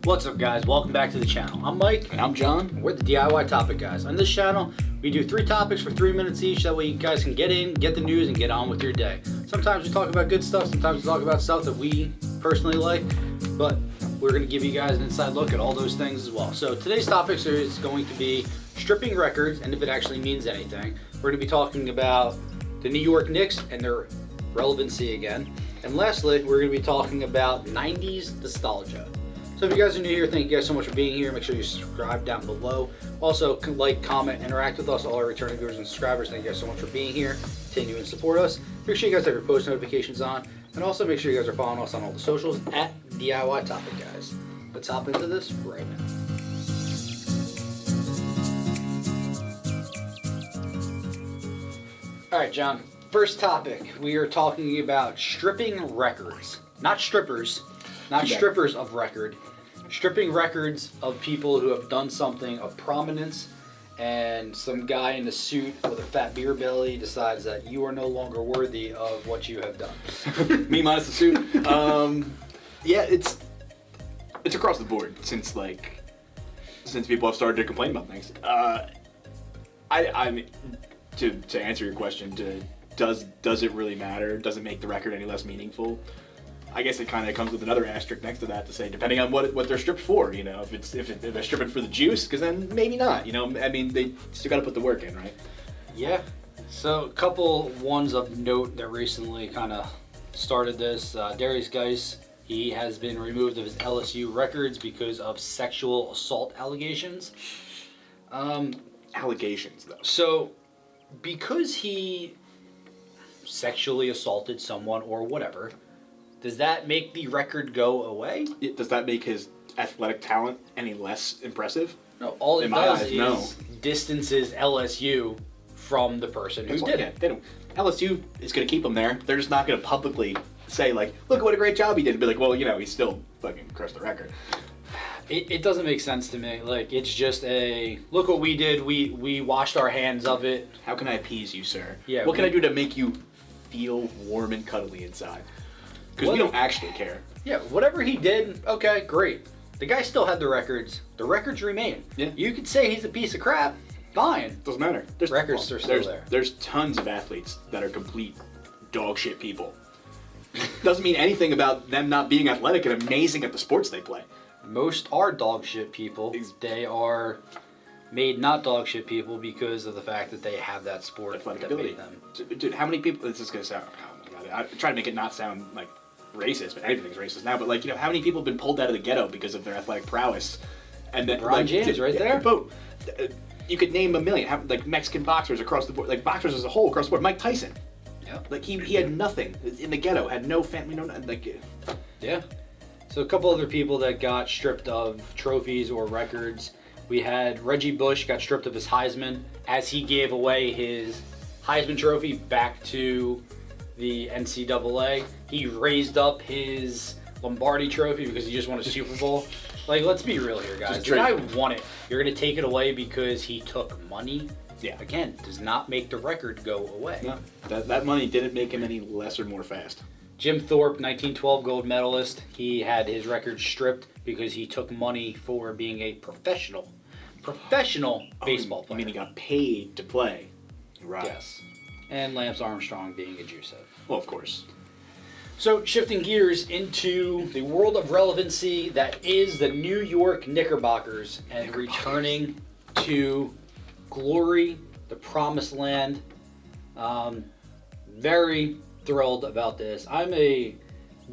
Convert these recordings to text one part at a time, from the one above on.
What's up, guys? Welcome back to the channel. I'm Mike. And I'm John. And we're the DIY Topic Guys. On this channel, we do 3 topics for 3 minutes each. That way you guys can get in, get the news, and get on with your day. Sometimes we talk about good stuff. Sometimes we talk about stuff that we personally like. But we're going to give you guys an inside look at all those things as well. So today's topics is going to be stripping records, and if it actually means anything. We're going to be talking about the New York Knicks and their relevancy again. And lastly, we're going to be talking about 90's nostalgia. So if you guys are new here, thank you guys so much for being here. Make sure you subscribe down below. Also, like, comment, interact with us, all our returning viewers and subscribers. Thank you guys so much for being here. Continue and support us. Make sure you guys have your post notifications on. And also make sure you guys are following us on all the socials at DIY Topic Guys. Let's hop into this right now. All right, John. First topic. We are talking about stripping records. Not strippers. Not strippers of record. Stripping records of people who have done something of prominence, and some guy in a suit with a fat beer belly decides that you are no longer worthy of what you have done. Me minus the suit. Yeah, it's across the board since people have started to complain about things. I mean, to answer your question, does it really matter? Does it make the record any less meaningful? I guess it kind of comes with another asterisk next to that to say, depending on what they're stripped for, you know, if they're stripping for the juice, because then maybe not, you know. I mean, they still got to put the work in, right? Yeah. So a couple ones of note that recently kind of started this. Darius Geis, he has been removed of his LSU records because of sexual assault allegations. Allegations, though. So because he sexually assaulted someone or whatever, does that make the record go away? Does that make his athletic talent any less impressive? No, all it does is no. distances LSU from the person who did it. They don't. LSU is going to keep him there. They're just not going to publicly say, like, look what a great job he did. And be like, well, you know, he still fucking crushed the record. It doesn't make sense to me. Like, it's just a, look what we did. We washed our hands of it. How can I appease you, sir? Yeah. What can I do to make you feel warm and cuddly inside? Because we don't actually care. Yeah, whatever he did, okay, great. The guy still had the records. The records remain. Yeah. You could say he's a piece of crap. Fine. Doesn't matter. Records are still there. There's tons of athletes that are complete dog shit people. Doesn't mean anything about them not being athletic and amazing at the sports they play. Most are dog shit people. They are made not dog shit people because of the fact that they have that sport Athletic that ability. made them. Dude, how many people, this is going to sound, oh my God, I try to make it not sound like racist, but everything's racist now, but like, you know, how many people have been pulled out of the ghetto because of their athletic prowess? And then, LeBron James right there. But you could name a million, like Mexican boxers across the board, like boxers as a whole across the board. Mike Tyson. Yeah. Like he had nothing in the ghetto, had no family, no like. Yeah. So a couple other people that got stripped of trophies or records. We had Reggie Bush got stripped of his Heisman as he gave away his Heisman trophy back to the NCAA. He raised up his Lombardi trophy because he just won a Super Bowl. Like, let's be real here, guys. The guy won it. You're going to take it away because he took money? Yeah. Again, does not make the record go away. No, that money didn't make him any less or more fast. Jim Thorpe, 1912 gold medalist, he had his record stripped because he took money for being a professional baseball player. I mean, he got paid to play. Right. Yes. And Lance Armstrong being a juicehead. Well, of course. So, shifting gears into the world of relevancy that is the New York Knickerbockers and returning to glory, the promised land. Very thrilled about this. I'm a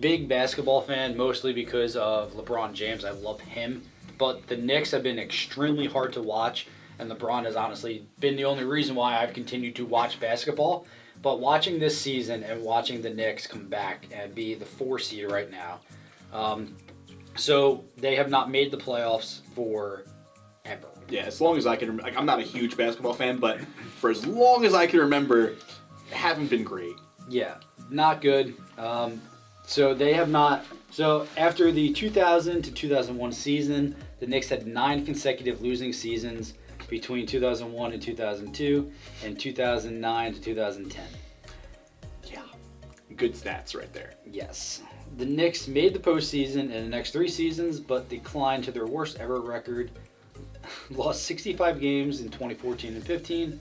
big basketball fan, mostly because of LeBron James. I love him. But the Knicks have been extremely hard to watch, and LeBron has honestly been the only reason why I've continued to watch basketball. But watching this season and watching the Knicks come back and be the 4 seed right now, so they have not made the playoffs for ever. Yeah, as long as I can remember. I'm not a huge basketball fan, but for as long as I can remember, haven't been great. Yeah, not good. So they have not. So after the 2000 to 2001 season, the Knicks had 9 consecutive losing seasons between 2001 and 2002 and 2009 to 2010. Yeah, good stats right there. Yes. The Knicks made the postseason in the next 3 seasons, but declined to their worst ever record. Lost 65 games in 2014 and 15,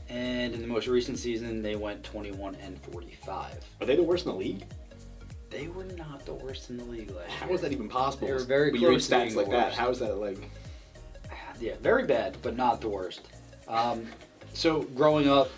and in the most recent season, they went 21 and 45. Are they the worst in the league? They were not the worst in the league last year. How is that even possible? They were very when you read close to stats being like the that. worst. How is that like? Yeah, very bad, but not the worst. So growing up,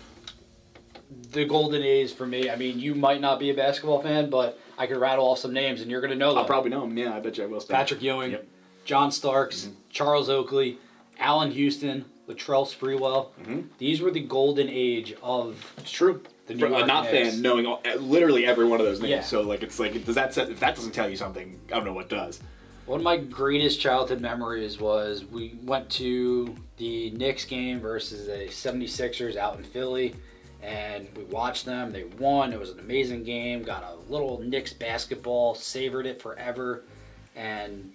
the golden age for me. I mean, you might not be a basketball fan, but I could rattle off some names, and you're going to know them. I'll probably know them. Yeah, I bet you I will. Patrick Ewing, Yep. John Starks, Charles Oakley, Allen Houston, Latrell Sprewell. These were the golden age of It's true. the For New a York not Knicks. fan knowing if every one of those names. Yeah. So like it's like does that if that doesn't tell you something, I don't know what does. One of my greatest childhood memories was we went to the Knicks game versus the 76ers out in Philly, and we watched them. They won. It was an amazing game. Got a little Knicks basketball, savored it forever, and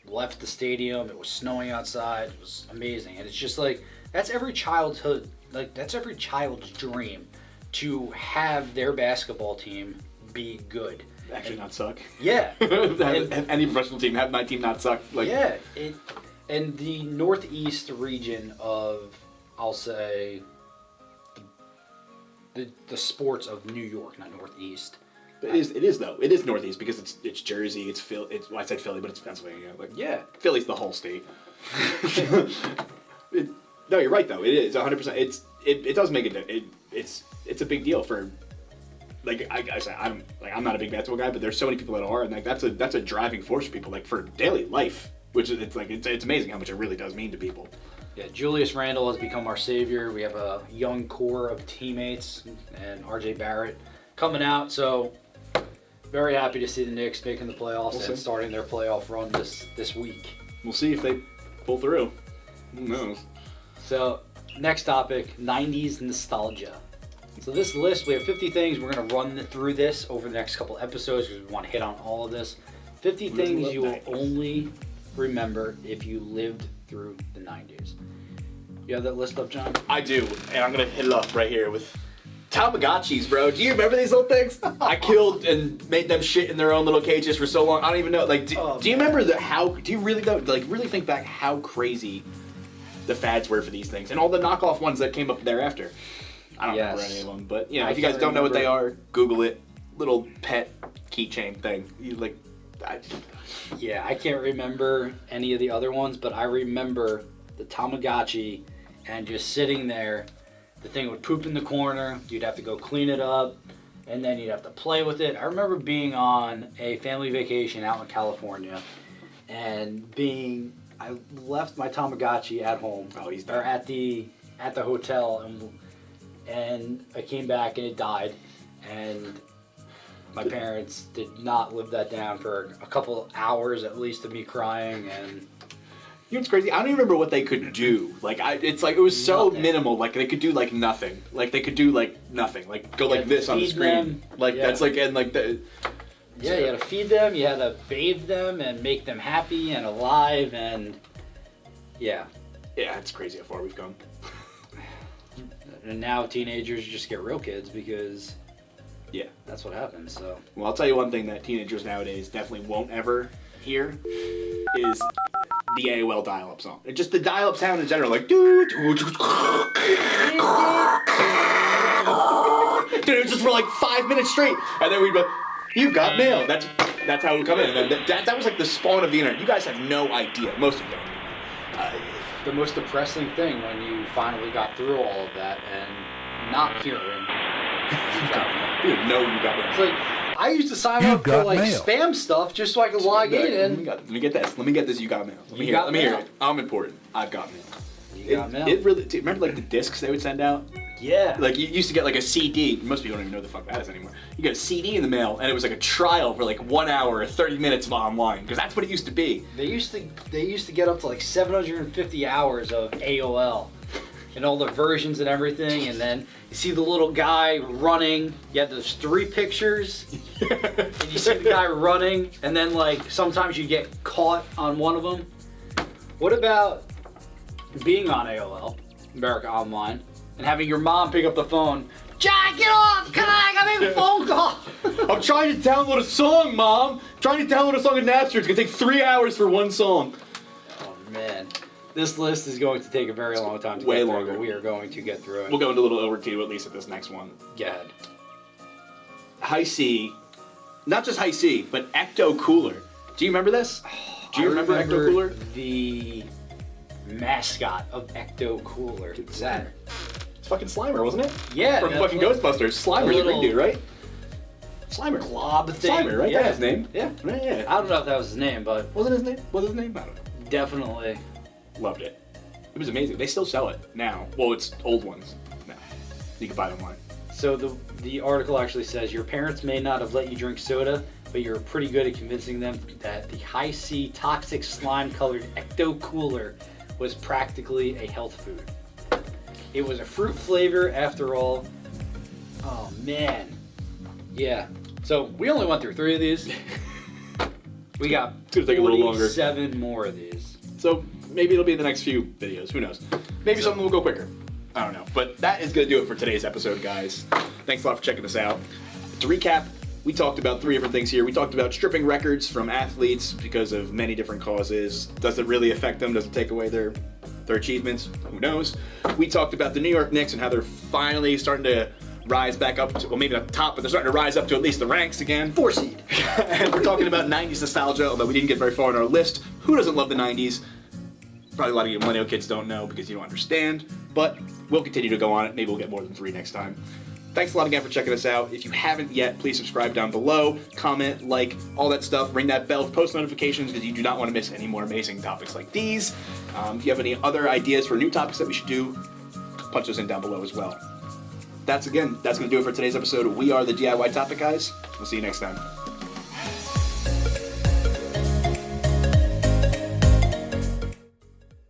left the stadium. It was snowing outside. It was amazing. And it's just like, that's every child's dream, to have their basketball team be good. Actually, not suck. Yeah. Have any professional team have my team not suck? Like, Yeah, and the northeast region of, I'll say, the sports of New York, not northeast. It is though. It is Northeast because it's Jersey. It's Philly. Well, I said Philly, but it's Pennsylvania. Like Yeah. Philly's the whole state. No, you're right though. It is 100%. It does make it. It's a big deal for. Like I said, I'm not a big basketball guy, but there's so many people that are, and like that's a driving force for people, like for daily life, which is it's amazing how much it really does mean to people. Yeah, Julius Randle has become our savior. We have a young core of teammates, and RJ Barrett coming out. So very happy to see the Knicks making the playoffs and starting their playoff run this week. We'll see if they pull through. Who knows? So next topic, 90's nostalgia. So this list, we have 50 things. We're going to run through this over the next couple episodes because we want to hit on all of this. 50 things you will only remember if you lived through the 90s. You have that list up, John? I do, and I'm gonna hit it up right here with Tamagotchis, bro. Do you remember these little things? I killed and made them shit in their own little cages for so long. I don't even know. Like, do you remember do you really know? Like, really think back how crazy the fads were for these things and all the knockoff ones that came up thereafter. I don't remember any of them, but you know, if you guys don't know what they are, Google it. Little pet keychain thing. Yeah, I can't remember any of the other ones, but I remember the Tamagotchi and just sitting there. The thing would poop in the corner. You'd have to go clean it up, and then you'd have to play with it. I remember being on a family vacation out in California, and I left my Tamagotchi at home, or at the hotel, and I came back and it died, and my parents did not live that down for a couple hours at least of me crying. And you know what's crazy? I don't even remember what they could do. Like it was so minimal. Like they could do like nothing. Like they could do like nothing. Like go like this on the screen. That's like and like the. Yeah, you had to feed them. You had to bathe them and make them happy and alive and. Yeah. Yeah, it's crazy how far we've come. And now teenagers just get real kids because. Yeah. That's what happens. So. Well, I'll tell you one thing that teenagers nowadays definitely won't ever hear is the AOL dial-up song. Just the dial-up sound in general, like dude, just for like 5 minutes straight, and then we'd be, "You've got mail." That's how it would come in. And that was like the spawn of the internet. You guys have no idea. Most of you don't. The most depressing thing when you finally got through all of that and not hearing. You didn't know you got mail. It's like, I used to sign up for like spam stuff just so I could log in. Let me get this. Let me get this. You got mail. Let me hear it. I'm important. I've got mail. You got mail. It really. Remember like the discs they would send out? Yeah. Like you used to get like a CD. Most people don't even know what the fuck that is anymore. You get a CD in the mail, and it was like a trial for like 1 hour or 30 minutes of online, because that's what it used to be. They used to get up to like 750 hours of AOL. And all the versions and everything, and then you see the little guy running. You have those 3 pictures, and you see the guy running, and then like sometimes you get caught on one of them. What about being on AOL, America Online, and having your mom pick up the phone, Jack, get off! Come on, I'm making a phone call! I'm trying to download a song, Mom. Trying to download a song in Napster. It's gonna take 3 hours for one song. Oh man, this list is going to take a very long time to Way get through, longer. but we are going to get through it. We'll go into a little overview at least at this next one. Go ahead. High C, not just High C, but Ecto Cooler. Do you remember this? Do you remember Ecto Cooler? The mascot of Ecto Cooler. Is that? It's fucking Slimer, wasn't it? Yeah. From that fucking little- Ghostbusters. Slimer, the green dude, right? Slimer. Glob thing. Slimer, right? Yeah. That's his name. Yeah. Yeah. I don't know if that was his name, but Wasn't his name? Was his name? I don't know. definitely. Loved it. It was amazing. They still sell it now. Well, it's old ones now. You can buy it online. So the article actually says your parents may not have let you drink soda, but you're pretty good at convincing them that the High C toxic slime colored Ecto Cooler was practically a health food. It was a fruit flavor after all. Oh man. Yeah. So we only went through 3 of these. We got It's gonna take a little longer. 7 more of these. So maybe it'll be in the next few videos. Who knows? Maybe something will go quicker. I don't know. But that is going to do it for today's episode, guys. Thanks a lot for checking us out. To recap, we talked about 3 different things here. We talked about stripping records from athletes because of many different causes. Does it really affect them? Does it take away their achievements? Who knows? We talked about the New York Knicks and how they're finally starting to rise back up to, well, maybe not the top, but they're starting to rise up to at least the ranks again. 4 seed. And we're talking about 90s nostalgia, although we didn't get very far on our list. Who doesn't love the 90s? Probably a lot of you millennial kids don't know because you don't understand, but we'll continue to go on it. Maybe we'll get more than 3 next time. Thanks a lot again for checking us out. If you haven't yet, please subscribe down below, comment, like, all that stuff. Ring that bell for post notifications because you do not want to miss any more amazing topics like these. If you have any other ideas for new topics that we should do, punch those in down below as well. That's going to do it for today's episode. We are the DIY Topic Guys. We'll see you next time.